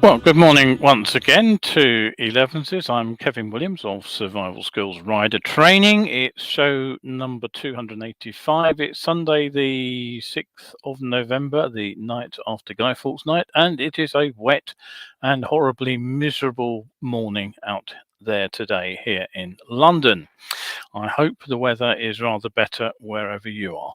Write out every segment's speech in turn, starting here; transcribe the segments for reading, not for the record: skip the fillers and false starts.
Well, good morning once again to Elevenses. I'm Kevin Williams of Survival Skills Rider Training. It's show number 285. It's Sunday, the 6th of November, the night after Guy Fawkes Night, and it is a wet and horribly miserable morning out there today here in London. I hope the weather is rather better wherever you are.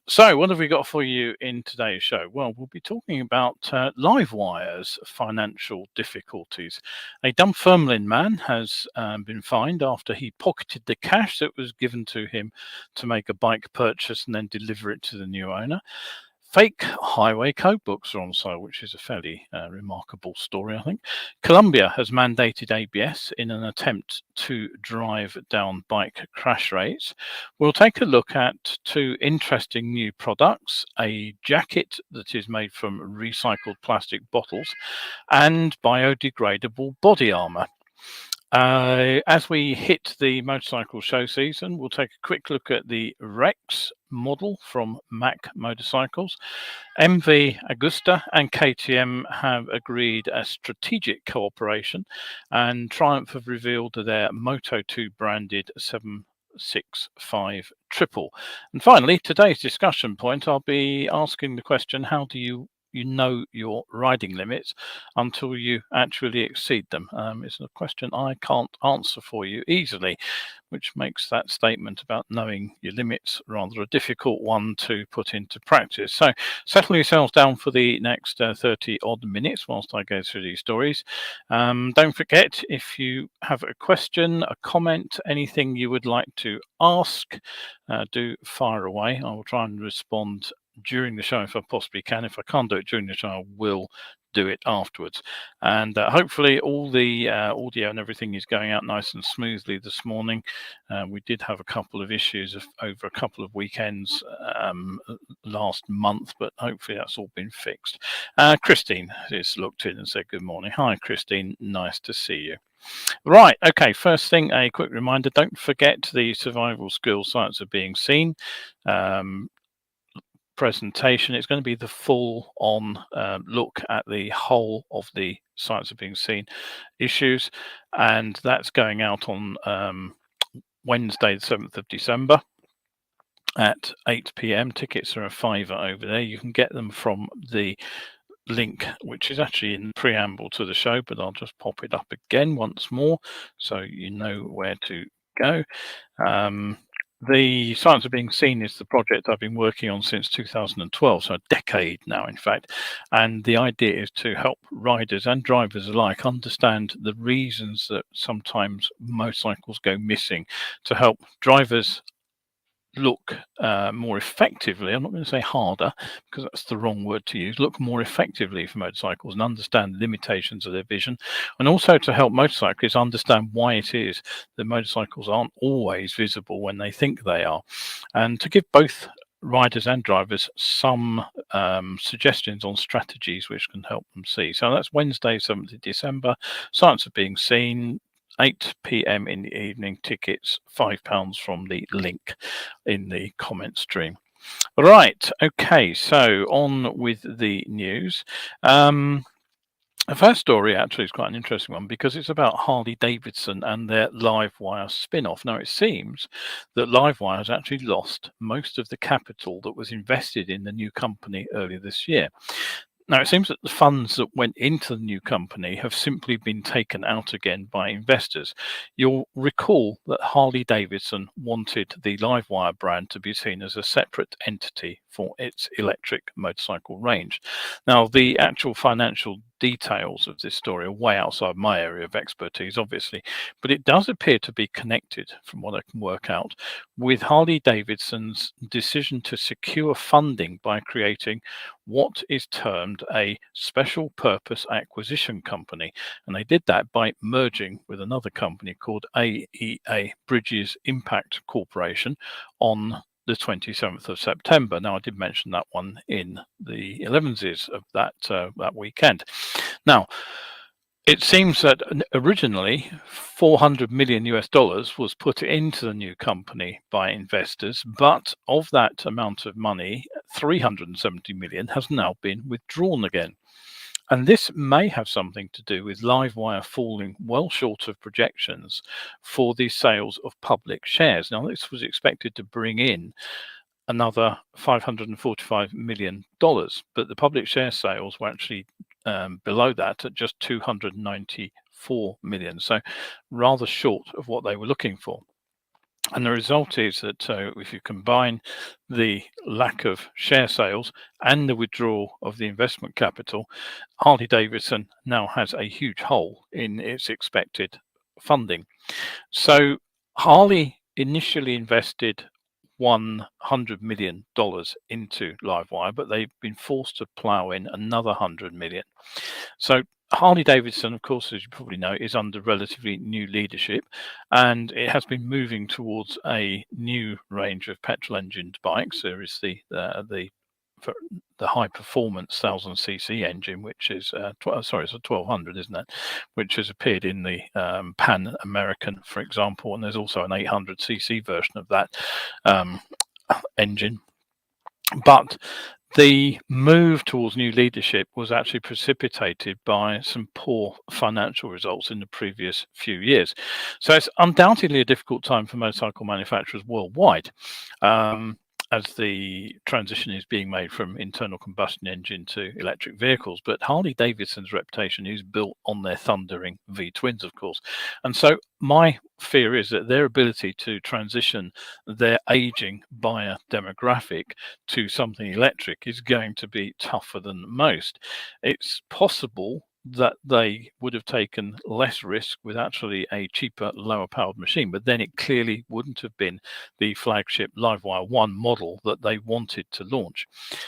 So, what have we got for you in today's show? Well, we'll be talking about Livewire's financial difficulties. A Dunfirmline man has been fined after he pocketed the cash that was given to him to make a bike purchase and then deliver it to the new owner. Fake highway code books are on sale, which is a fairly remarkable story, I think. Colombia has mandated ABS in an attempt to drive down bike crash rates. We'll take a look at two interesting new products, a jacket that is made from recycled plastic bottles and biodegradable body armour. As we hit the motorcycle show season, we'll take a quick look at the Rex model from Mack Motorcycles. MV Agusta and KTM have agreed a strategic cooperation, and Triumph have revealed their Moto2 branded 765 triple. And finally, today's discussion point, I'll be asking the question, how do you know your riding limits until you actually exceed them? It's a question I can't answer for you easily, which makes that statement about knowing your limits rather a difficult one to put into practice. So settle yourselves down for the next 30 odd minutes whilst I go through these stories. Don't forget, if you have a question, a comment, anything you would like to ask, do fire away. I will try and respond during the show if I possibly can. If I can't do it during the show, I will do it afterwards. And hopefully all the audio and everything is going out nice and smoothly this morning. We did have a couple of issues over a couple of weekends last month, but hopefully that's all been fixed. Christine has looked in and said good morning. Hi Christine, nice to see you. Right, okay, first thing, a quick reminder, don't forget the Survival Skills Sights Are Being Seen presentation. It's going to be the full on look at the whole of the Sights Are Being Seen issues, and that's going out on Wednesday the 7th of December at 8 p.m. Tickets are a £5 over there. You can get them from the link which is actually in the preamble to the show, but I'll just pop it up again once more so you know where to go. The Sights Are Being Seen is the project I've been working on since 2012, so a decade now, in fact. And the idea is to help riders and drivers alike understand the reasons that sometimes motorcycles go missing, to help drivers look more effectively, I'm not going to say harder because that's the wrong word to use, look more effectively for motorcycles and understand the limitations of their vision, and also to help motorcyclists understand why it is that motorcycles aren't always visible when they think they are, and to give both riders and drivers some suggestions on strategies which can help them see. So that's Wednesday, 7th of December. Sights Are Being Seen, 8 p.m. in the evening. Tickets £5 from the link in the comment stream. Right, okay, so on with the news. The first story actually is quite an interesting one because it's about Harley Davidson and their Livewire spin-off. Now, it seems that Livewire has actually lost most of the capital that was invested in the new company earlier this year. Now, it seems that the funds that went into the new company have simply been taken out again by investors. You'll recall that Harley Davidson wanted the Livewire brand to be seen as a separate entity for its electric motorcycle range. Now, the actual financial details of this story are way outside my area of expertise, obviously, but it does appear to be connected, from what I can work out, with Harley Davidson's decision to secure funding by creating what is termed a special purpose acquisition company. And they did that by merging with another company called AEA Bridges Impact Corporation on the 27th of September. Now, I did mention that one in the Elevenses of that weekend. Now, it seems that originally $400 million was put into the new company by investors, but of that amount of money, 370 million has now been withdrawn again. And this may have something to do with Livewire falling well short of projections for the sales of public shares. Now, this was expected to bring in another $545 million, but the public share sales were actually below that at just 294 million, so rather short of what they were looking for. And the result is that if you combine the lack of share sales and the withdrawal of the investment capital, Harley Davidson now has a huge hole in its expected funding. So Harley initially invested $100 million into Livewire, but they've been forced to plow in another 100 million. So Harley Davidson, of course, as you probably know, is under relatively new leadership, and it has been moving towards a new range of petrol-engined bikes. There is the high performance 1000cc engine, which is it's a 1200, isn't it? Which has appeared in the Pan American, for example, and there's also an 800cc version of that engine. But the move towards new leadership was actually precipitated by some poor financial results in the previous few years. So it's undoubtedly a difficult time for motorcycle manufacturers worldwide, as the transition is being made from internal combustion engine to electric vehicles. But Harley Davidson's reputation is built on their thundering V-twins, of course. And so my fear is that their ability to transition their aging buyer demographic to something electric is going to be tougher than most. It's possible that they would have taken less risk with actually a cheaper, lower powered machine, but then it clearly wouldn't have been the flagship Livewire 1 model that they wanted to launch.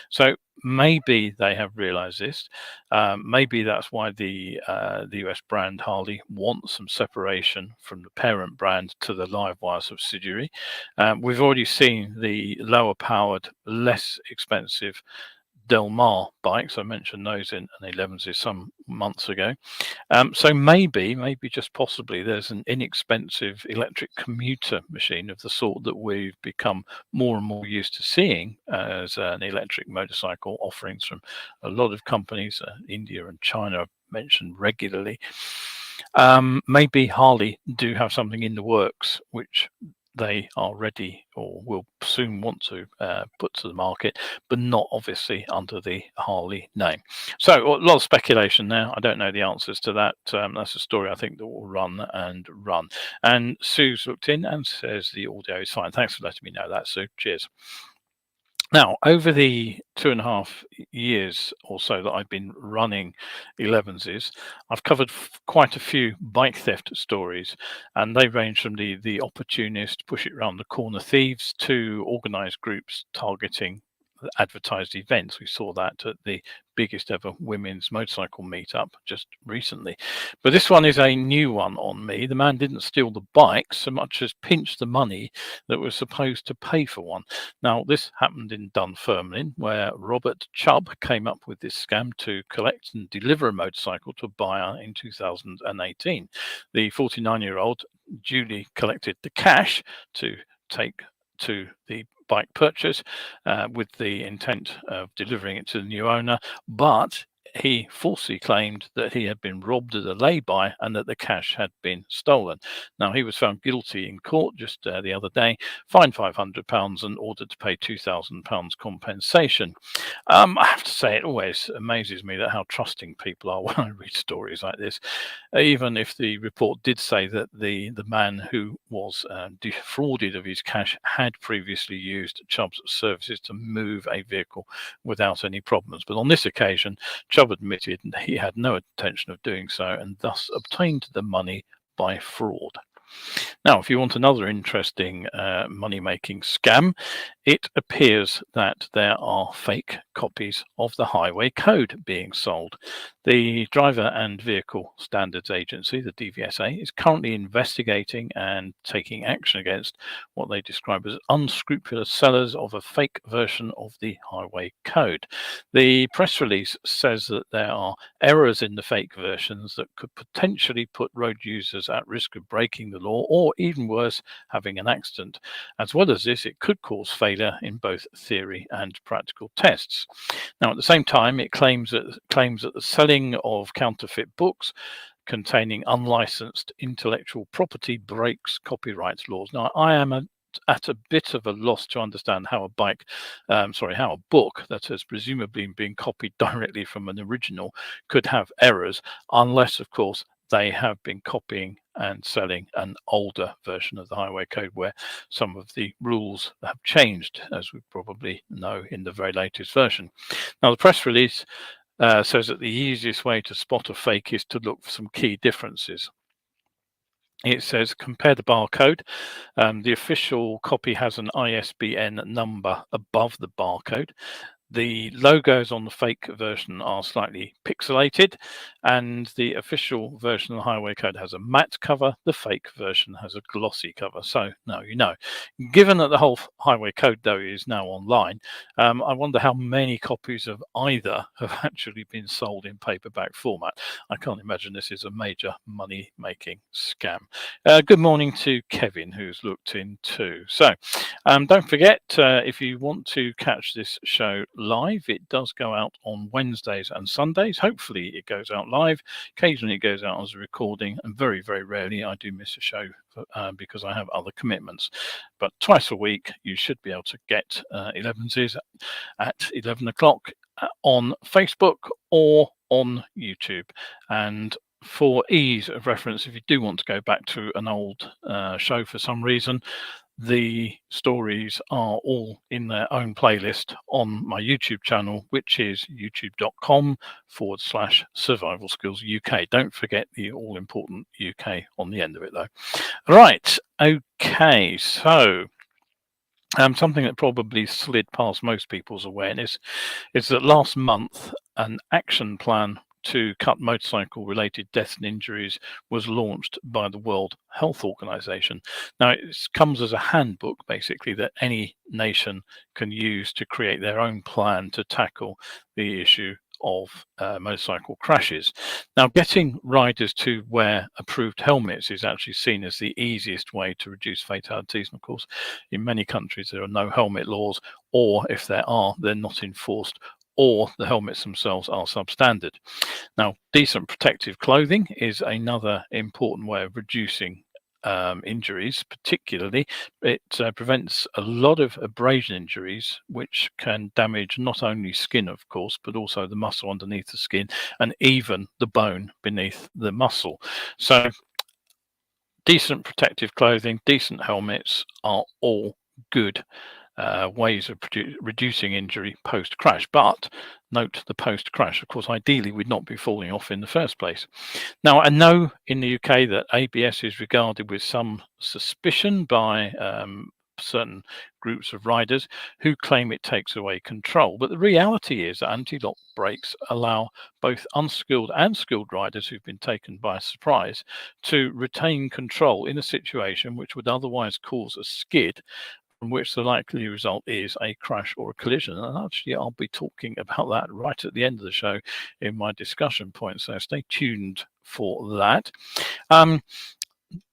So maybe they have realized this. Maybe that's why the US brand Harley wants some separation from the parent brand to the Livewire subsidiary. We've already seen the lower powered, less expensive Del Mar bikes. I mentioned those in an ELEVENSES some months ago. So maybe just possibly there's an inexpensive electric commuter machine of the sort that we've become more and more used to seeing as an electric motorcycle offerings from a lot of companies. India and China are mentioned regularly. Maybe Harley do have something in the works which they are ready or will soon want to put to the market, but not obviously under the Harley name. So a lot of speculation there. I don't know the answers to that. That's a story I think that will run and run. And Sue's looked in and says the audio is fine. Thanks for letting me know that, Sue. Cheers. Now, over the 2.5 years or so that I've been running ELEVENSES, I've covered quite a few bike theft stories, and they range from the opportunist, push it round the corner thieves to organised groups targeting advertised events. We saw that at the biggest ever women's motorcycle meetup just recently. But this one is a new one on me. The man didn't steal the bike so much as pinch the money that was supposed to pay for one. Now, this happened in Dunfirmline, where Robert Chubb came up with this scam to collect and deliver a motorcycle to a buyer in 2018. The 49-year-old duly collected the cash to take to the bike purchase with the intent of delivering it to the new owner, but he falsely claimed that he had been robbed at a lay-by and that the cash had been stolen. Now, he was found guilty in court just the other day, fined £500 and ordered to pay £2,000 compensation. I have to say, it always amazes me that how trusting people are when I read stories like this. Even if the report did say that the man who was defrauded of his cash had previously used Chubb's services to move a vehicle without any problems. But on this occasion, Chubb admitted he had no intention of doing so and thus obtained the money by fraud. Now, if you want another interesting money-making scam, it appears that there are fake copies of the highway code being sold. The Driver and Vehicle Standards Agency, the DVSA, is currently investigating and taking action against what they describe as unscrupulous sellers of a fake version of the highway code. The press release says that there are errors in the fake versions that could potentially put road users at risk of breaking the law or, even worse, having an accident. As well as this, it could cause failure failure in both theory and practical tests. Now, at the same time, it claims that the selling of counterfeit books containing unlicensed intellectual property breaks copyright laws. Now, I am at a bit of a loss to understand how a book that has presumably been copied directly from an original could have errors, unless, of course, they have been copying and selling an older version of the Highway Code where some of the rules have changed, as we probably know, in the very latest version. Now, the press release says that the easiest way to spot a fake is to look for some key differences. It says, compare the barcode. The official copy has an ISBN number above the barcode. The logos on the fake version are slightly pixelated, and the official version of the Highway Code has a matte cover. The fake version has a glossy cover. So now you know. Given that the whole Highway Code, though, is now online, I wonder how many copies of either have actually been sold in paperback format. I can't imagine this is a major money-making scam. Good morning to Kevin, who's looked in too. So don't forget, if you want to catch this show live, it does go out on Wednesdays and Sundays. Hopefully it goes out live. Occasionally it goes out as a recording, and very, very rarely I do miss a show because I have other commitments. But twice a week you should be able to get Elevenses at 11 o'clock on Facebook or on YouTube. And for ease of reference, if you do want to go back to an old show for some reason, the stories are all in their own playlist on my YouTube channel, which is youtube.com/Survival Skills UK. Don't forget the all important UK on the end of it, though. Right. Okay. So something that probably slid past most people's awareness is that last month an action plan to cut motorcycle-related deaths and injuries was launched by the World Health Organization. Now, it comes as a handbook, basically, that any nation can use to create their own plan to tackle the issue of motorcycle crashes. Now, getting riders to wear approved helmets is actually seen as the easiest way to reduce fatalities. And of course, in many countries, there are no helmet laws, or if there are, they're not enforced, or the helmets themselves are substandard. Now, decent protective clothing is another important way of reducing injuries. Particularly, it prevents a lot of abrasion injuries, which can damage not only skin, of course, but also the muscle underneath the skin and even the bone beneath the muscle. So decent protective clothing, decent helmets are all good ways of reducing injury post-crash. But note the post-crash. Of course, ideally, we'd not be falling off in the first place. Now, I know in the UK that ABS is regarded with some suspicion by certain groups of riders who claim it takes away control. But the reality is that anti-lock brakes allow both unskilled and skilled riders who've been taken by surprise to retain control in a situation which would otherwise cause a skid, from which the likely result is a crash or a collision. And actually, I'll be talking about that right at the end of the show in my discussion point, so stay tuned for that.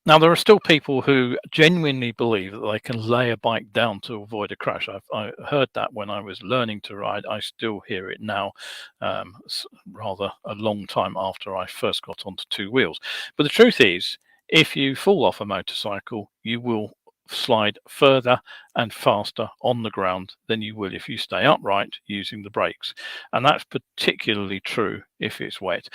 Now, there are still people who genuinely believe that they can lay a bike down to avoid a crash. I heard that when I was learning to ride. I still hear it now, rather a long time after I first got onto two wheels. But the truth is, if you fall off a motorcycle, you will slide further and faster on the ground than you will if you stay upright using the brakes. And that's particularly true if it's wet.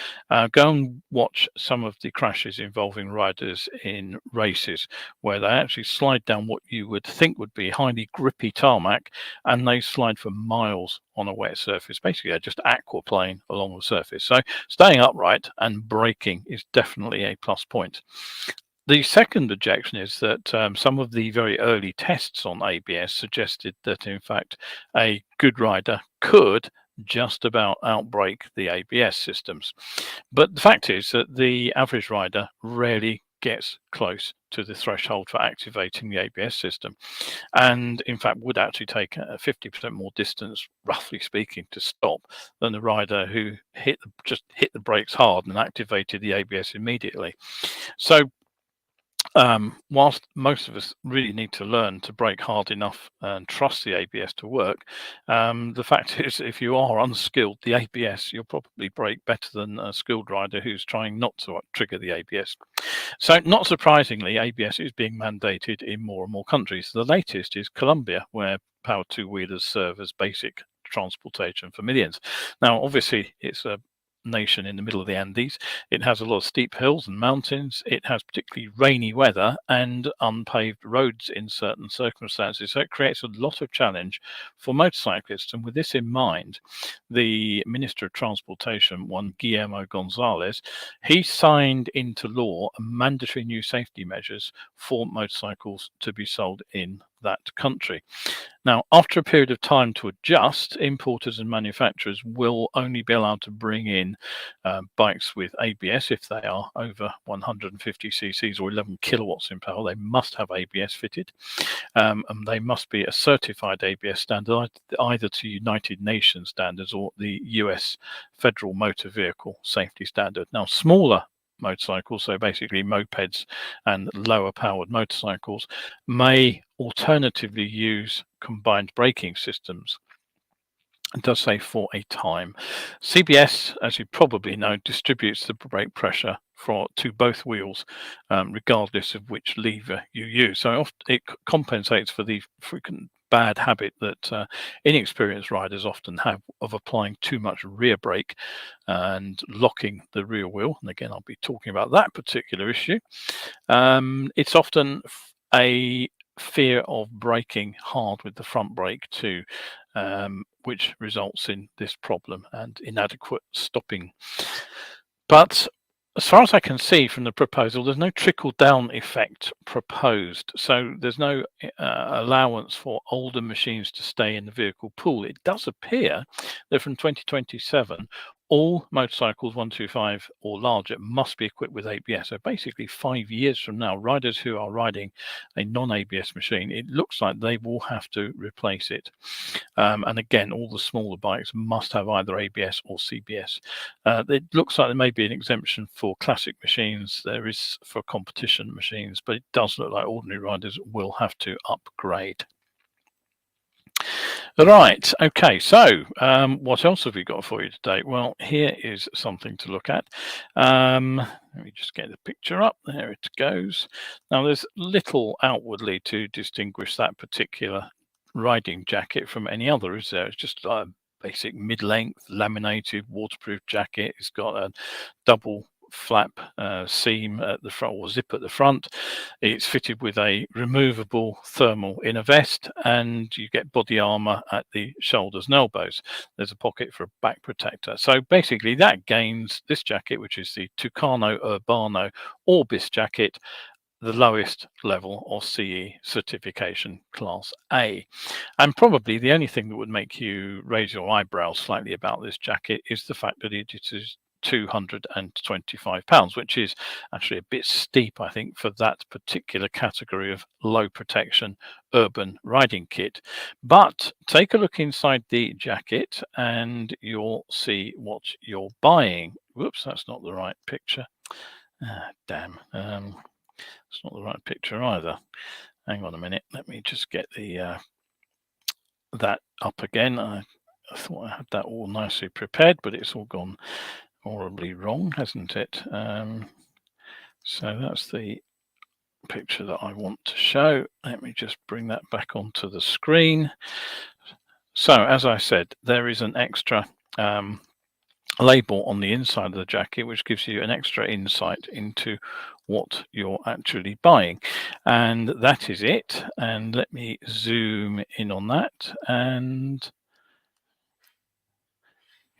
Go and watch some of the crashes involving riders in races where they actually slide down what you would think would be highly grippy tarmac, and they slide for miles on a wet surface. Basically, they're just aquaplane along the surface. So staying upright and braking is definitely a plus point. The second objection is that some of the very early tests on ABS suggested that, in fact, a good rider could just about outbrake the ABS systems. But the fact is that the average rider rarely gets close to the threshold for activating the ABS system, and in fact would actually take 50% more distance, roughly speaking, to stop than the rider who just hit the brakes hard and activated the ABS immediately. So whilst most of us really need to learn to brake hard enough and trust the ABS to work, the fact is, if you are unskilled, the ABS, you'll probably brake better than a skilled rider who's trying not to trigger the ABS. So, not surprisingly, ABS is being mandated in more and more countries. The latest is Colombia, where powered two-wheelers serve as basic transportation for millions. Now, obviously, it's a nation in the middle of the Andes. It has a lot of steep hills and mountains. It has particularly rainy weather and unpaved roads in certain circumstances. So it creates a lot of challenge for motorcyclists. And with this in mind, the Minister of Transportation, one Guillermo Gonzalez, he signed into law mandatory new safety measures for motorcycles to be sold in that country. Now, after a period of time to adjust, importers and manufacturers will only be allowed to bring in bikes with ABS if they are over 150 cc's or 11 kilowatts in power. They must have ABS fitted, and they must be a certified ABS standard, either to United Nations standards or the US Federal Motor Vehicle Safety Standard. Now, smaller motorcycles, so basically mopeds and lower powered motorcycles, may alternatively use combined braking systems. It does say for a time. CBS, as you probably know, distributes the brake pressure to both wheels, regardless of which lever you use. So it compensates for the frequent bad habit that inexperienced riders often have of applying too much rear brake and locking the rear wheel. And again, I'll be talking about that particular issue. It's often a fear of braking hard with the front brake too, which results in this problem and inadequate stopping. But as far as I can see from the proposal, there's no trickle-down effect proposed. So there's no allowance for older machines to stay in the vehicle pool. It does appear that from 2027, all motorcycles 125 or larger must be equipped with ABS. So basically 5 years from now, riders who are riding a non-ABS machine, it looks like they will have to replace it. And again, all the smaller bikes must have either ABS or CBS. It looks like there may be an exemption for classic machines. There is for competition machines, but it does look like ordinary riders will have to upgrade. Right, okay, so what else have we got for you today? Well, here is something to look at. Let me just get the picture up. There it goes. Now, there's little outwardly to distinguish that particular riding jacket from any other, is there? It's just a basic mid-length laminated waterproof jacket. It's got a double flap seam at the front, or zip at the front. It's fitted with a removable thermal inner vest, and you get body armor at the shoulders and elbows. There's a pocket for a back protector. So basically that gains this jacket, which is the Tucano Urbano Orbis jacket, the lowest level of CE certification, Class A. And probably the only thing that would make you raise your eyebrows slightly about this jacket is the fact that it is £225, which is actually a bit steep, I think, for that particular category of low protection urban riding kit. But take a look inside the jacket and you'll see what you're buying. Whoops, that's not the right picture. Damn. It's not the right picture either. Hang on a minute. Let me just get the that up again. I thought I had that all nicely prepared, but it's all gone horribly wrong, hasn't it? So that's the picture that I want to show. Let me just bring that back onto the screen. So as I said, there is an extra label on the inside of the jacket, which gives you an extra insight into what you're actually buying, and that is it. And let me zoom in on that, and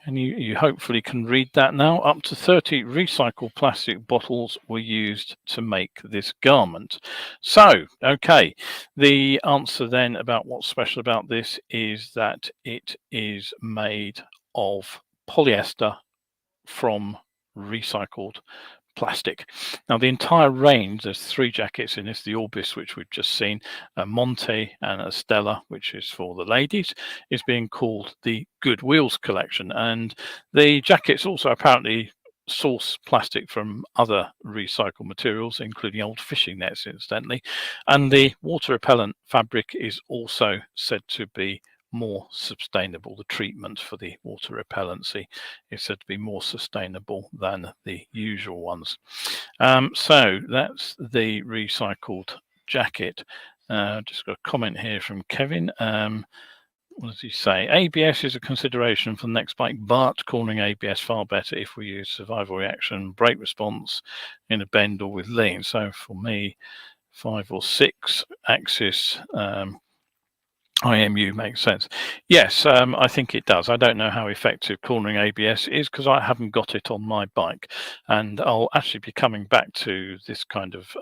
you hopefully can read that now. Up to 30 recycled plastic bottles were used to make this garment. So, okay, the answer then about what's special about this is that it is made of polyester from recycled plastic. Now, the entire range, there's 3 jackets in this: the Orbis, which we've just seen, a Monte, and a Stella, which is for the ladies, is being called the Good Wheels collection. And the jackets also apparently source plastic from other recycled materials, including old fishing nets, incidentally. And the water repellent fabric is also said to be more sustainable. The treatment for the water repellency is said to be more sustainable than the usual ones. So that's the recycled jacket. Just got a comment here from Kevin. What does he say? ABS is a consideration for the next bike, but cornering ABS far better if we use survival reaction, brake response in a bend or with lean. So for me, 5 or 6 axis IMU makes sense. Yes, I think it does. I don't know how effective cornering ABS is because I haven't got it on my bike, and I'll actually be coming back to this kind of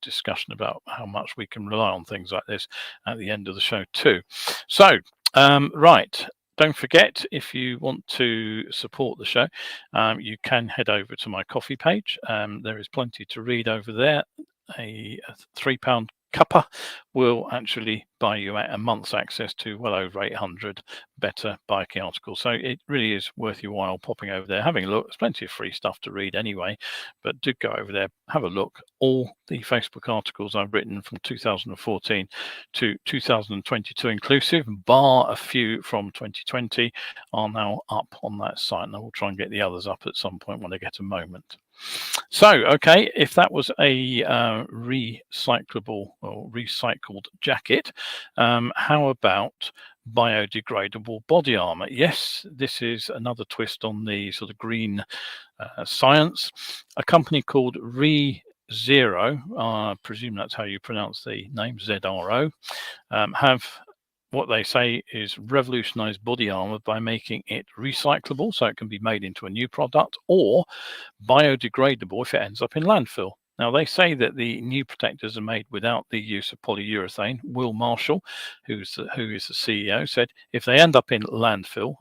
discussion about how much we can rely on things like this at the end of the show too. So, right. Don't forget, if you want to support the show, you can head over to my coffee page. There is plenty to read over there. A £3 cuppa will actually buy you a month's access to well over 800 better biking articles. So it really is worth your while popping over there, having a look. There's plenty of free stuff to read anyway, but do go over there, have a look. All the Facebook articles I've written from 2014 to 2022 inclusive, bar a few from 2020, are now up on that site, and I will try and get the others up at some point when I get a moment. So, okay, if that was a recyclable or recycled jacket, how about biodegradable body armor? Yes, this is another twist on the sort of green science. A company called ReZero, I presume that's how you pronounce the name, ZRO, have what they say is revolutionized body armor by making it recyclable so it can be made into a new product, or biodegradable if it ends up in landfill. Now, they say that the new protectors are made without the use of polyurethane. Will Marshall, who is the CEO, said if they end up in landfill,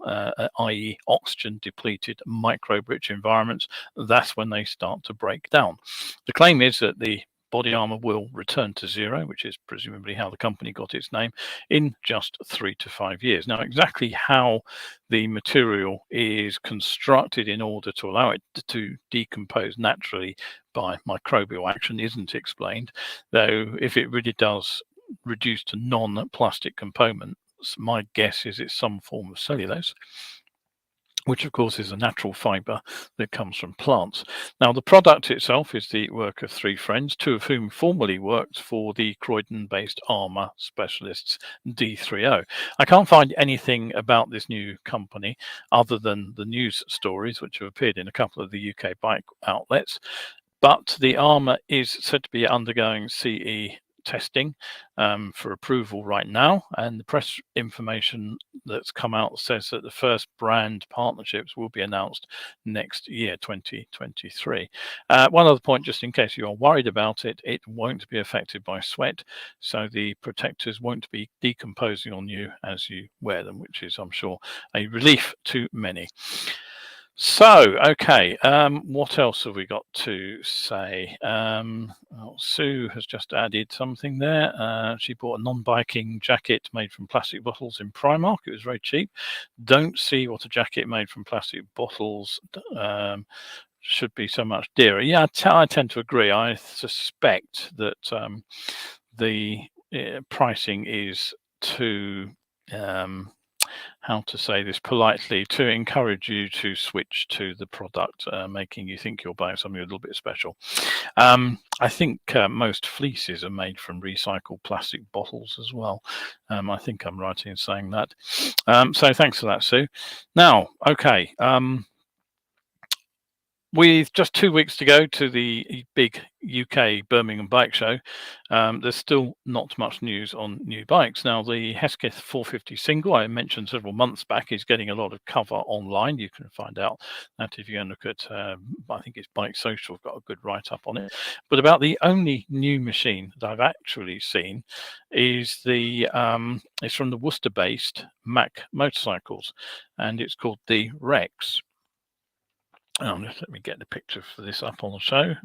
i.e. oxygen depleted microbe-rich environments, that's when they start to break down. The claim is that the body armor will return to zero, which is presumably how the company got its name, in just 3 to 5 years. Now, exactly how the material is constructed in order to allow it to decompose naturally by microbial action isn't explained, though if it really does reduce to non-plastic components, my guess is it's some form of cellulose, which of course is a natural fiber that comes from plants. Now, the product itself is the work of 3 friends, 2 of whom formerly worked for the Croydon-based armour specialists D3O. I can't find anything about this new company other than the news stories, which have appeared in a couple of the UK bike outlets, but the armour is said to be undergoing CE testing for approval right now, and the press information that's come out says that the first brand partnerships will be announced next year, 2023. One other point, just in case you are worried about it, it won't be affected by sweat, so the protectors won't be decomposing on you as you wear them, which is, I'm sure, a relief to many. So, okay, what else have we got to say? Sue has just added something there. She bought a non-biking jacket made from plastic bottles in Primark. It was very cheap. Don't see what a jacket made from plastic bottles should be so much dearer. Yeah, I tend to agree. I suspect that the pricing is too... how to say this politely, to encourage you to switch to the product, making you think you're buying something a little bit special. I think most fleeces are made from recycled plastic bottles as well. I think I'm right in saying that. So thanks for that, Sue. Now, okay. With just 2 weeks to go to the big UK Birmingham Bike Show, there's still not much news on new bikes. Now, the Hesketh 450 single I mentioned several months back is getting a lot of cover online. You can find out that if you go and look at, I think it's Bike Social, got a good write-up on it. But about the only new machine that I've actually seen is it's from the Worcester-based Mack Motorcycles, and it's called the Rex. Just let me get the picture for this up on the show.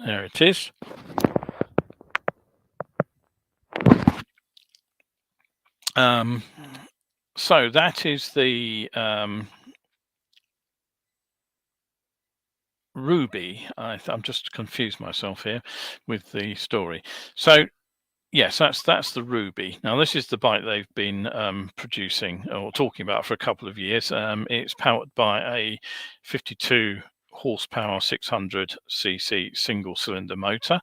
There it is. So that is the Ruby. I'm just confused myself here with the story. So yes, that's the Ruby. Now this is the bike they've been producing or talking about for a couple of years. It's powered by a 52 horsepower 600cc single cylinder motor.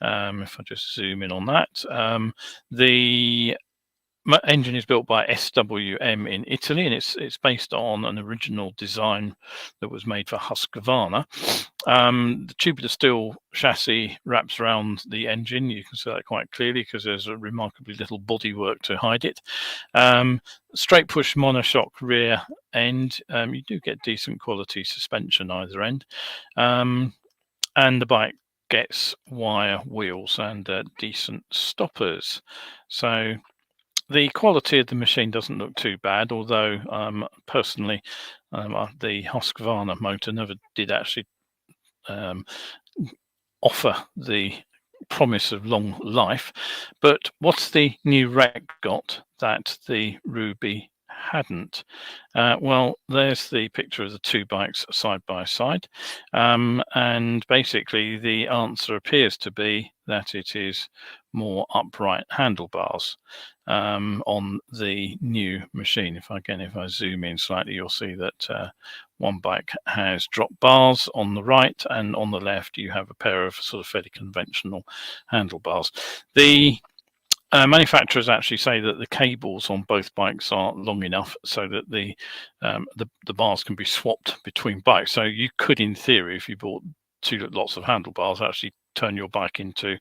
If I just zoom in on that, the engine is built by SWM in Italy, and it's based on an original design that was made for Husqvarna. The tubular steel chassis wraps around the engine. You can see that quite clearly because there's a remarkably little bodywork to hide it. Straight push monoshock rear end. You do get decent quality suspension either end, and the bike gets wire wheels and decent stoppers. So the quality of the machine doesn't look too bad, although personally, the Husqvarna motor never did actually offer the promise of long life. But what's the new rec got that the Ruby hadn't? Well, there's the picture of the two bikes side by side, and basically the answer appears to be that it is more upright handlebars on the new machine. If I zoom in slightly, you'll see that one bike has drop bars on the right, and on the left you have a pair of sort of fairly conventional handlebars. The manufacturers actually say that the cables on both bikes are long enough so that the bars can be swapped between bikes. So you could, in theory, if you bought two lots of handlebars, actually turn your bike into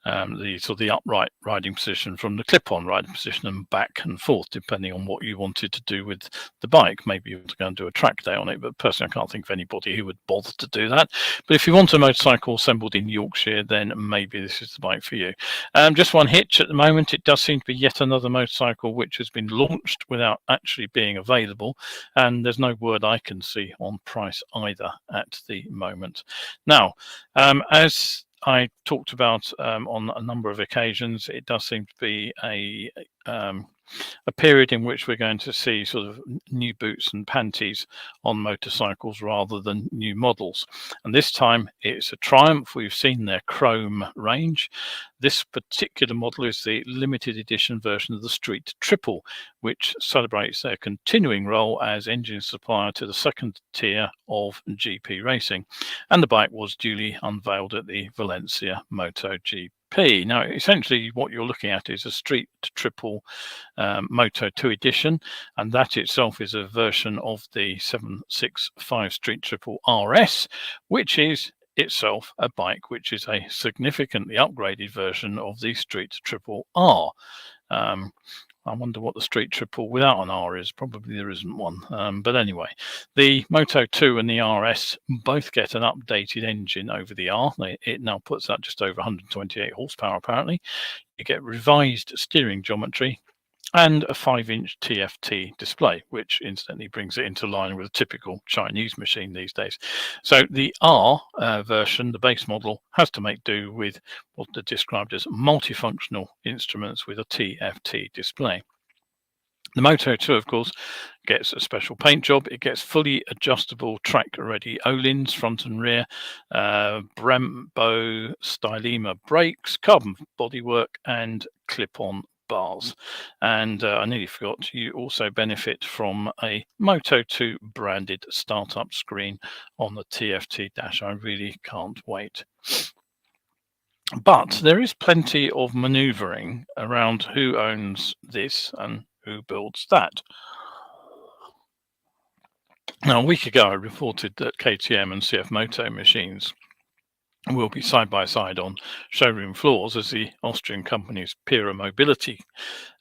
the upright riding position from the clip-on riding position and back and forth, depending on what you wanted to do with the bike. Maybe you want to go and do a track day on it, but personally I can't think of anybody who would bother to do that. But if you want a motorcycle assembled in Yorkshire, then maybe this is the bike for you. Just one hitch at the moment. It does seem to be yet another motorcycle which has been launched without actually being available, and there's no word I can see on price either at the moment. Now, as I talked about on a number of occasions, it does seem to be a period in which we're going to see sort of new boots and panties on motorcycles rather than new models. And this time it's a Triumph. We've seen their chrome range. This particular model is the limited edition version of the Street Triple, which celebrates their continuing role as engine supplier to the second tier of GP racing. And the bike was duly unveiled at the Valencia MotoGP. Now, essentially, what you're looking at is a Street Triple Moto 2 edition, and that itself is a version of the 765 Street Triple RS, which is itself a bike which is a significantly upgraded version of the Street Triple R. I wonder what the Street Triple without an R is. Probably there isn't one. But anyway, the Moto 2 and the RS both get an updated engine over the R. It now puts out just over 128 horsepower, apparently. You get revised steering geometry and a 5-inch TFT display, which incidentally brings it into line with a typical Chinese machine these days. So the R version, the base model, has to make do with what are described as multifunctional instruments with a TFT display. The Moto 2, of course, gets a special paint job. It gets fully adjustable track-ready O-lins, front and rear, Brembo Stylema brakes, carbon bodywork, and clip-on bars. And I nearly forgot, you also benefit from a Moto 2 branded startup screen on the TFT dash. I really can't wait. But there is plenty of manoeuvring around who owns this and who builds that. Now, a week ago, I reported that KTM and CF Moto machines will be side by side on showroom floors as the Austrian company's Pira Mobility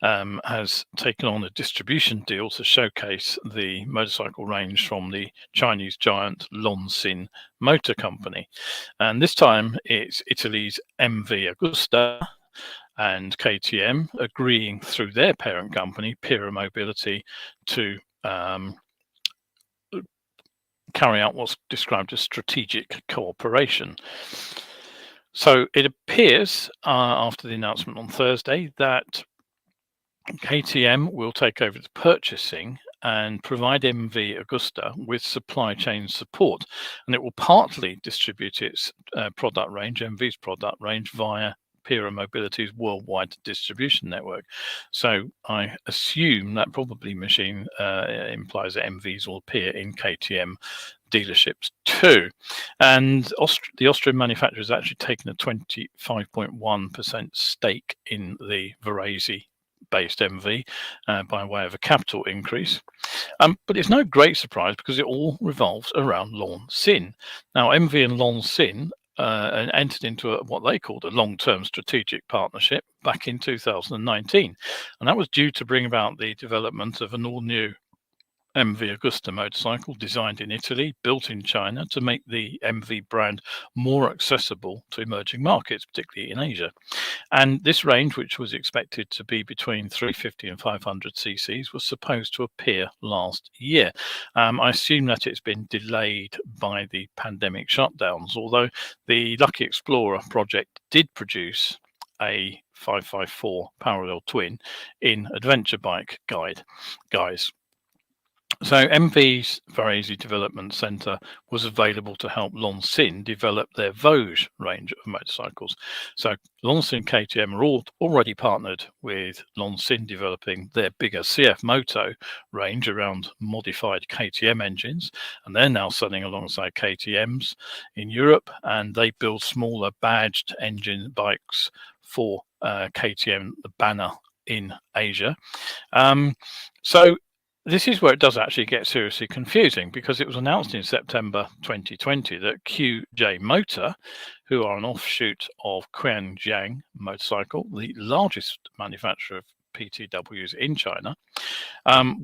has taken on a distribution deal to showcase the motorcycle range from the Chinese giant Lonsin Motor Company. And this time it's Italy's MV Agusta and KTM agreeing through their parent company, Pira Mobility, to carry out what's described as strategic cooperation. So it appears, after the announcement on Thursday, that KTM will take over the purchasing and provide MV Agusta with supply chain support, and it will partly distribute its product range, MV's product range, via Pira Mobility's worldwide distribution network. So I assume that probably implies that MVs will appear in KTM dealerships too. And the Austrian manufacturer has actually taken a 25.1% stake in the Varese based MV by way of a capital increase. But it's no great surprise because it all revolves around Longsin. Now, MV and Longsin entered into what they called a long-term strategic partnership back in 2019. And that was due to bring about the development of an all-new MV Agusta motorcycle designed in Italy, built in China to make the MV brand more accessible to emerging markets, particularly in Asia. And this range, which was expected to be between 350 and 500 cc's, was supposed to appear last year. I assume that it's been delayed by the pandemic shutdowns, although the Lucky Explorer project did produce a 554 parallel twin in Adventure Bike guys. So MV's Varese Development Centre was available to help Longsin develop their Vosges range of motorcycles. So Longsin KTM are already partnered with Longsin developing their bigger CF Moto range around modified KTM engines, and they're now selling alongside KTM's in Europe, and they build smaller badged engine bikes for KTM, the banner in Asia. So this is where it does actually get seriously confusing, because it was announced in September 2020 that QJ Motor, who are an offshoot of Quanjiang Motorcycle, the largest manufacturer of PTWs in China,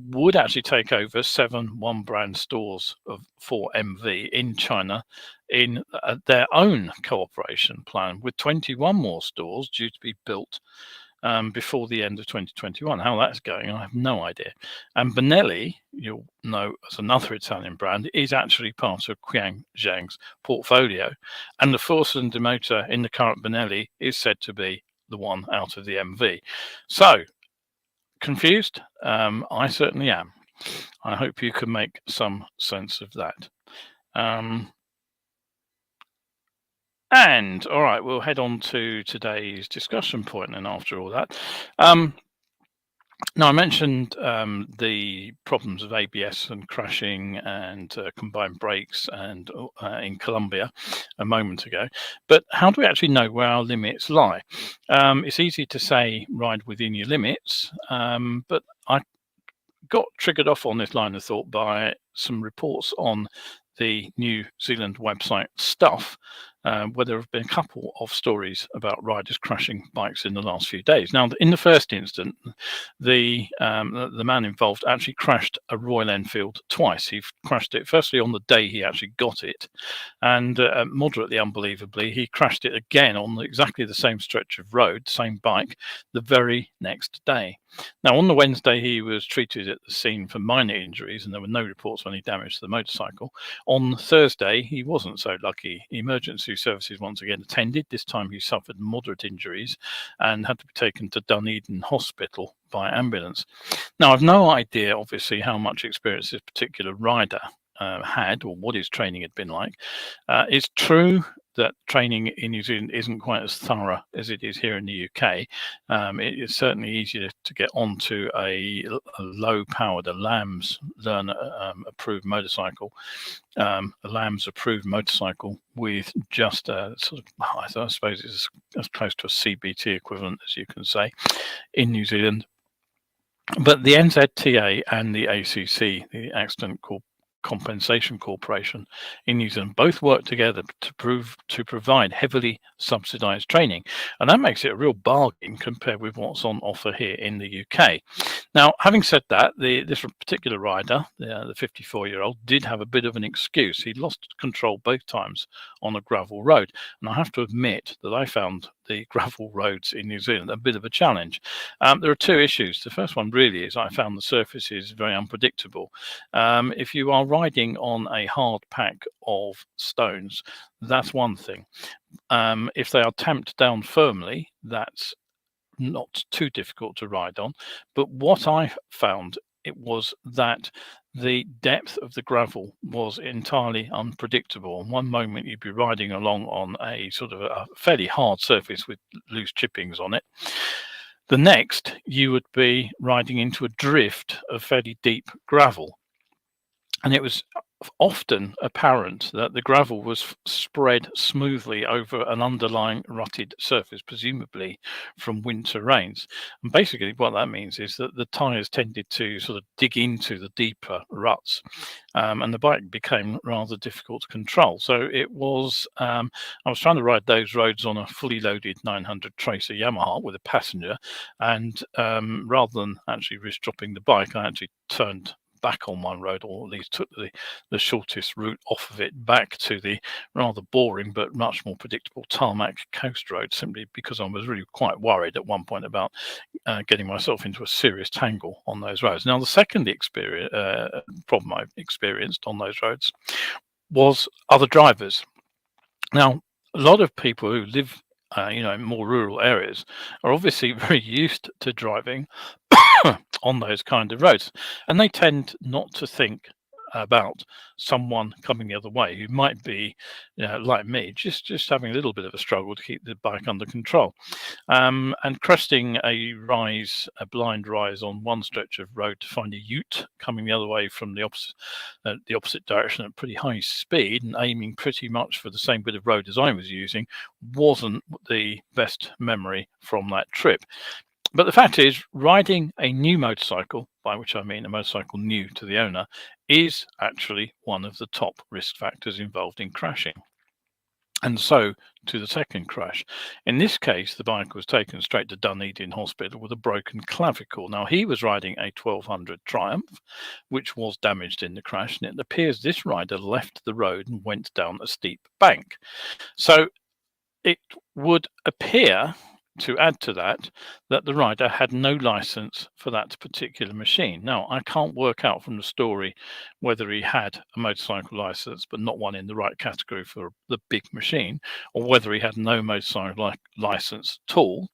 would actually take over 7 one-brand stores for MV in China in their own cooperation plan, with 21 more stores due to be built before the end of 2021. How that's going, I have no idea. And Benelli, you'll know as another Italian brand, is actually part of Quanjiang's portfolio. And the four-cylinder motor in the current Benelli is said to be the one out of the MV. So, confused? I certainly am. I hope you can make some sense of that. And all right, we'll head on to today's discussion point. And after all that, now I mentioned the problems of ABS and crashing and combined brakes and in Colombia a moment ago. But how do we actually know where our limits lie? It's easy to say ride within your limits, but I got triggered off on this line of thought by some reports on the New Zealand website Stuff, where there have been a couple of stories about riders crashing bikes in the last few days. Now, in the first instance, the man involved actually crashed a Royal Enfield twice. He crashed it firstly on the day he actually got it, and moderately unbelievably, he crashed it again on exactly the same stretch of road, same bike, the very next day. Now, on the Wednesday, he was treated at the scene for minor injuries, and there were no reports of any damage to the motorcycle. On Thursday, he wasn't so lucky. Emergency services once again attended. This time he suffered moderate injuries and had to be taken to Dunedin Hospital by ambulance. Now, I've no idea, obviously, how much experience this particular rider had, or what his training had been like. It's true that training in New Zealand isn't quite as thorough as it is here in the UK. It is certainly easier to get onto a low-powered, a LAMS learner approved motorcycle, a LAMS approved motorcycle with just a sort of, I suppose it's as close to a CBT equivalent as you can say in New Zealand. But the NZTA and the ACC, the Accident Compensation Corporation in New Zealand, both work together to provide heavily subsidized training, and that makes it a real bargain compared with what's on offer here in the UK. Now, having said that, this particular rider, the 54-year-old, did have a bit of an excuse. He lost control both times on a gravel road, and I have to admit that I found the gravel roads in New Zealand a bit of a challenge. There are two issues. The first one really is I found the surfaces very unpredictable. If you are riding on a hard pack of stones, that's one thing. If they are tamped down firmly, that's not too difficult to ride on. But what I found it was that the depth of the gravel was entirely unpredictable. One moment you'd be riding along on a sort of a fairly hard surface with loose chippings on it. The next, you would be riding into a drift of fairly deep gravel. And it was often apparent that the gravel was spread smoothly over an underlying rutted surface, presumably from winter rains. And basically what that means is that the tyres tended to sort of dig into the deeper ruts, and the bike became rather difficult to control. So it was, I was trying to ride those roads on a fully loaded 900 Tracer Yamaha with a passenger, and rather than actually risk dropping the bike, I actually turned back on one road, or at least took the shortest route off of it back to the rather boring but much more predictable tarmac coast road, simply because I was really quite worried at one point about getting myself into a serious tangle on those roads. Now, the second problem I experienced on those roads was other drivers. Now, a lot of people who live in more rural areas are obviously very used to driving on those kind of roads, and they tend not to think about someone coming the other way who might be, like me, just having a little bit of a struggle to keep the bike under control. And cresting a blind rise on one stretch of road to find a ute coming the other way from the opposite direction at pretty high speed and aiming pretty much for the same bit of road as I was using wasn't the best memory from that trip. But the fact is, riding a new motorcycle, by which I mean a motorcycle new to the owner, is actually one of the top risk factors involved in crashing. And so to the second crash. In this case, the bike was taken straight to Dunedin Hospital with a broken clavicle. Now, he was riding a 1200 Triumph, which was damaged in the crash, and it appears this rider left the road and went down a steep bank. So it would appear, to add to that the rider had no license for that particular machine. Now, I can't work out from the story whether he had a motorcycle license, but not one in the right category for the big machine, or whether he had no motorcycle license at all.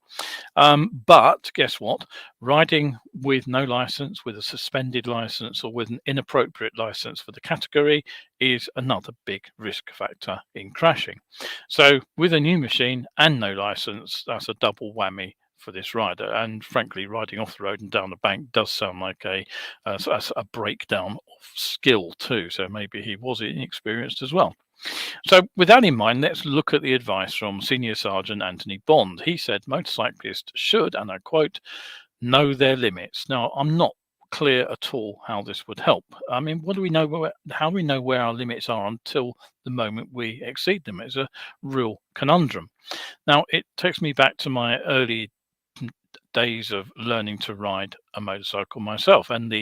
But guess what? Riding with no license, with a suspended license, or with an inappropriate license for the category is another big risk factor in crashing. So with a new machine and no license, that's a double whammy for this rider. And frankly, riding off the road and down the bank does sound like a breakdown of skill too. So maybe he was inexperienced as well. So with that in mind, let's look at the advice from Senior Sergeant Anthony Bond. He said motorcyclists should, and I quote, know their limits. Now, I'm not clear at all how this would help. I mean, what do we know? How do we know where our limits are until the moment we exceed them? It's a real conundrum. Now, it takes me back to my early days of learning to ride a motorcycle myself, and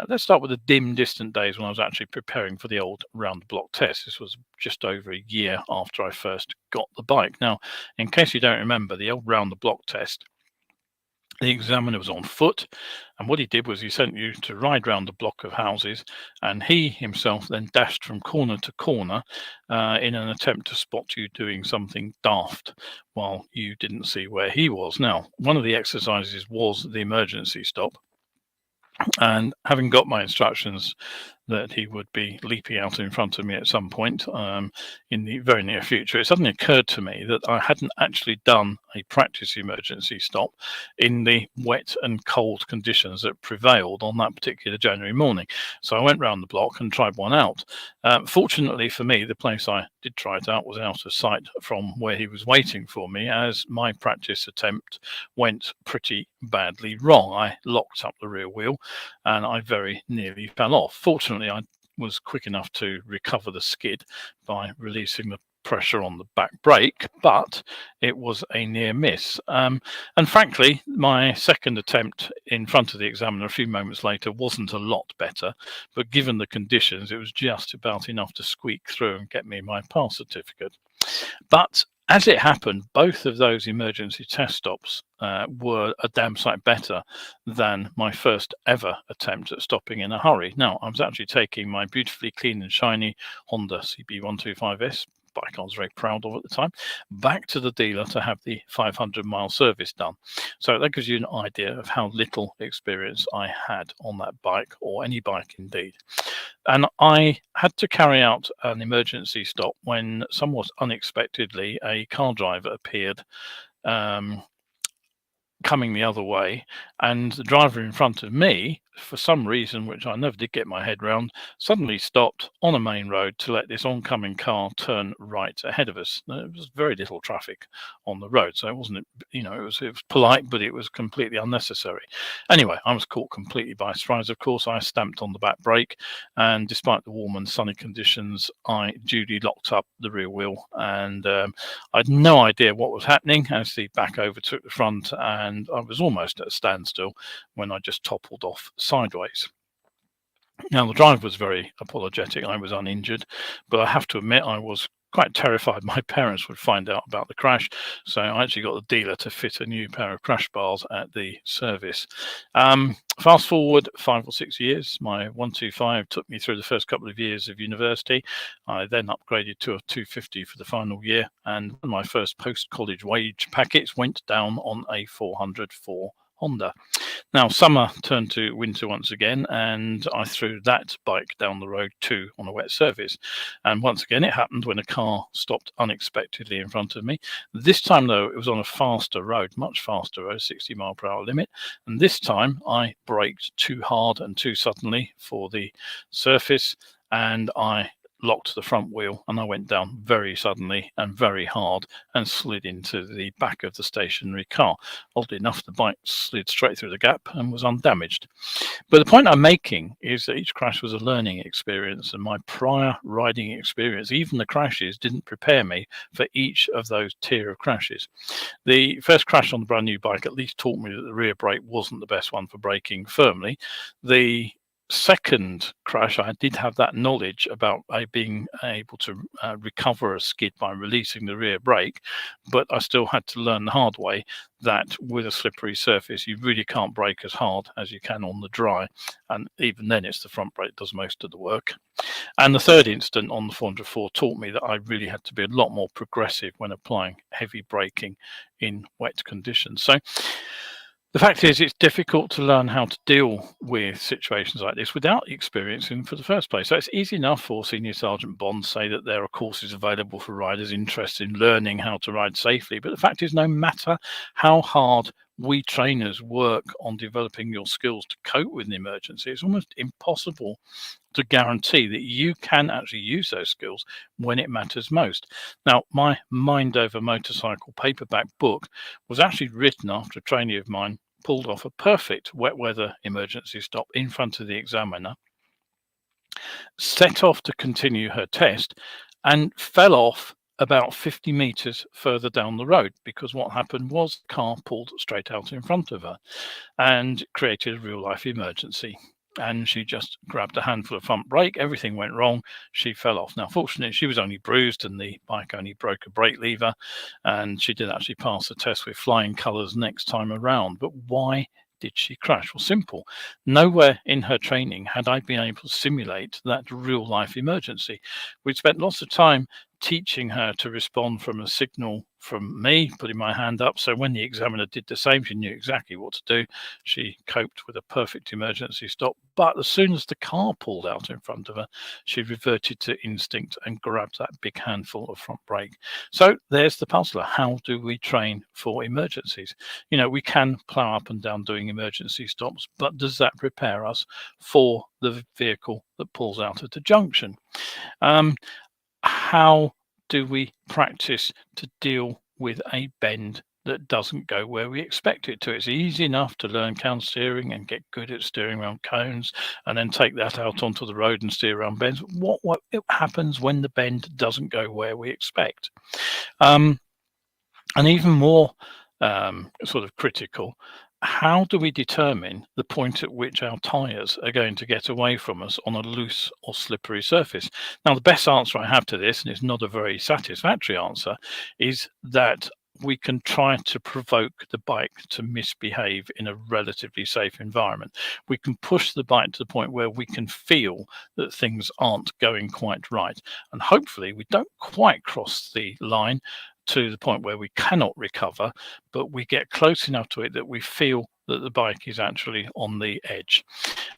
let's start with the dim, distant days when I was actually preparing for the old round the block test. This was just over a year after I first got the bike. Now, in case you don't remember, the old round the block test, the examiner was on foot, and what he did was he sent you to ride round a block of houses, and he himself then dashed from corner to corner in an attempt to spot you doing something daft while you didn't see where he was. Now, one of the exercises was the emergency stop, and having got my instructions that he would be leaping out in front of me at some point in the very near future, it suddenly occurred to me that I hadn't actually done a practice emergency stop in the wet and cold conditions that prevailed on that particular January morning. So I went round the block and tried one out. Fortunately for me, the place I did try it out was out of sight from where he was waiting for me, as my practice attempt went pretty badly wrong. I locked up the rear wheel and I very nearly fell off. Fortunately, I was quick enough to recover the skid by releasing the pressure on the back brake, but it was a near miss. And frankly, my second attempt in front of the examiner a few moments later wasn't a lot better, but given the conditions, it was just about enough to squeak through and get me my pass certificate. But as it happened, both of those emergency test stops were a damn sight better than my first ever attempt at stopping in a hurry. Now, I was actually taking my beautifully clean and shiny Honda CB125S bike I was very proud of at the time, back to the dealer to have the 500-mile service done. So that gives you an idea of how little experience I had on that bike, or any bike indeed. And I had to carry out an emergency stop when somewhat unexpectedly a car driver appeared, coming the other way, and the driver in front of me, for some reason which I never did get my head round, suddenly stopped on a main road to let this oncoming car turn right ahead of us. There was very little traffic on the road, so it wasn't, it was polite, but it was completely unnecessary. Anyway, I was caught completely by surprise. Of course, I stamped on the back brake, and despite the warm and sunny conditions, I duly locked up the rear wheel, and I had no idea what was happening as the back overtook the front, and I was almost at a standstill when I just toppled off sideways. Now, the driver was very apologetic. I was uninjured, but I have to admit I was quite terrified my parents would find out about the crash. So I actually got the dealer to fit a new pair of crash bars at the service. Fast forward 5 or 6 years, my 125 took me through the first couple of years of university. I then upgraded to a 250 for the final year, and my first post-college wage packets went down on a 404 Honda. Now, summer turned to winter once again, and I threw that bike down the road too on a wet surface. And once again, it happened when a car stopped unexpectedly in front of me. This time, though, it was on a faster road, much faster road, 60-mile-per-hour limit. And this time, I braked too hard and too suddenly for the surface, and I locked the front wheel, and I went down very suddenly and very hard and slid into the back of the stationary car. Oddly enough, the bike slid straight through the gap and was undamaged. But the point I'm making is that each crash was a learning experience, and my prior riding experience, even the crashes, didn't prepare me for each of those tier of crashes. The first crash on the brand new bike at least taught me that the rear brake wasn't the best one for braking firmly. The second crash, I did have that knowledge about being able to recover a skid by releasing the rear brake, but I still had to learn the hard way that with a slippery surface, you really can't brake as hard as you can on the dry, and even then it's the front brake does most of the work. And the third incident on the 404 taught me that I really had to be a lot more progressive when applying heavy braking in wet conditions. So the fact is, it's difficult to learn how to deal with situations like this without experiencing for the first place. So it's easy enough for Senior Sergeant Bond to say that there are courses available for riders interested in learning how to ride safely. But the fact is, no matter how hard we trainers work on developing your skills to cope with an emergency, it's almost impossible to guarantee that you can actually use those skills when it matters most. Now, my Mind Over Motorcycle paperback book was actually written after a trainee of mine pulled off a perfect wet weather emergency stop in front of the examiner, set off to continue her test, and fell off about 50 meters further down the road, because what happened was the car pulled straight out in front of her and created a real life emergency. And she just grabbed a handful of front brake. Everything went wrong. She fell off. Now, fortunately, she was only bruised and the bike only broke a brake lever, and she did actually pass the test with flying colours next time around. But why did she crash? Well, simple. Nowhere in her training had I been able to simulate that real life emergency. We'd spent lots of time teaching her to respond from a signal from me, putting my hand up. So when the examiner did the same, she knew exactly what to do. She coped with a perfect emergency stop. But as soon as the car pulled out in front of her, she reverted to instinct and grabbed that big handful of front brake. So there's the puzzler. How do we train for emergencies? We can plow up and down doing emergency stops, but does that prepare us for the vehicle that pulls out at a junction? How do we practice to deal with a bend that doesn't go where we expect it to? It's easy enough to learn counter steering and get good at steering around cones and then take that out onto the road and steer around bends. What happens when the bend doesn't go where we expect? And even more sort of critical, how do we determine the point at which our tyres are going to get away from us on a loose or slippery surface? Now, the best answer I have to this, and it's not a very satisfactory answer, is that we can try to provoke the bike to misbehave in a relatively safe environment. We can push the bike to the point where we can feel that things aren't going quite right. And hopefully we don't quite cross the line to the point where we cannot recover, but we get close enough to it that we feel that the bike is actually on the edge.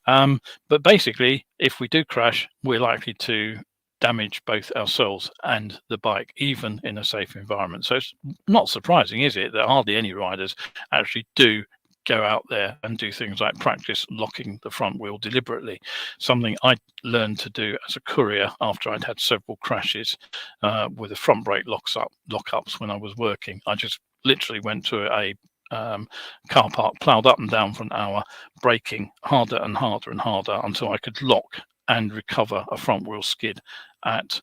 But basically, if we do crash, we're likely to damage both ourselves and the bike, even in a safe environment. So it's not surprising, is it, that hardly any riders actually do go out there and do things like practice locking the front wheel deliberately, something I learned to do as a courier after I'd had several crashes with the front brake lockups when I was working. I just literally went to a car park, ploughed up and down for an hour, braking harder and harder and harder until I could lock and recover a front wheel skid at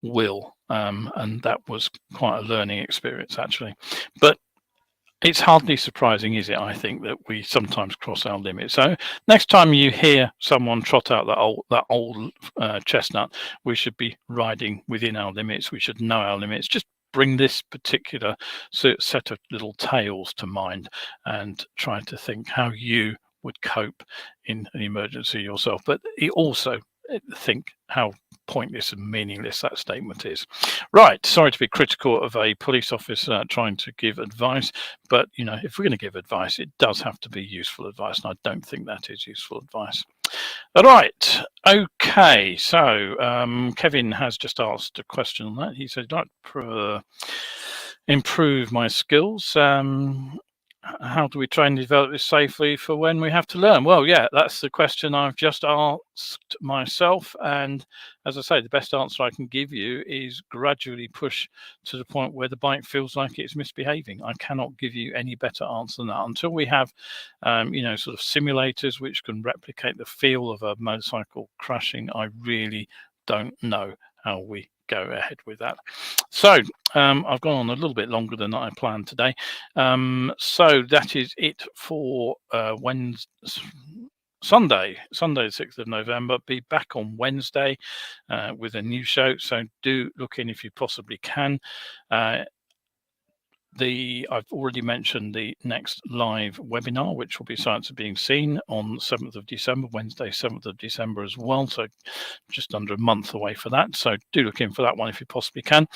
will. And that was quite a learning experience, actually. But it's hardly surprising, is it, I think, that we sometimes cross our limits. So next time you hear someone trot out that old chestnut, we should be riding within our limits. We should know our limits. Just bring this particular set of little tales to mind and try to think how you would cope in an emergency yourself. But also think how pointless and meaningless that statement is. Right, sorry to be critical of a police officer trying to give advice, but you know, if we're going to give advice, it does have to be useful advice, and I don't think that is useful advice. All right, okay, so Kevin has just asked a question on that. He said, I'd like to improve my skills. How do we train and develop this safely for when we have to learn? Well, yeah, that's the question I've just asked myself. And as I say, the best answer I can give you is gradually push to the point where the bike feels like it's misbehaving. I cannot give you any better answer than that. Until we have, you know, sort of simulators which can replicate the feel of a motorcycle crashing, I really don't know how we go ahead with that. So I've gone on a little bit longer than I planned today. So that is it for Sunday, the 6th of November. Be back on Wednesday with a new show. So do look in if you possibly can. I've already mentioned the next live webinar, which will be Science of Being Seen on 7th of December, Wednesday, 7th of December as well. So just under a month away for that. So do look in for that one if you possibly can.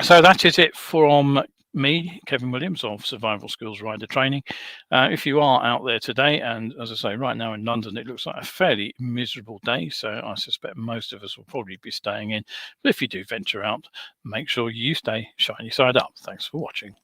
So that is it from me, Kevin Williams of Survival Skills Rider Training. If you are out there today, and as I say, right now in London, it looks like a fairly miserable day, so I suspect most of us will probably be staying in. But if you do venture out, make sure you stay shiny side up. Thanks for watching.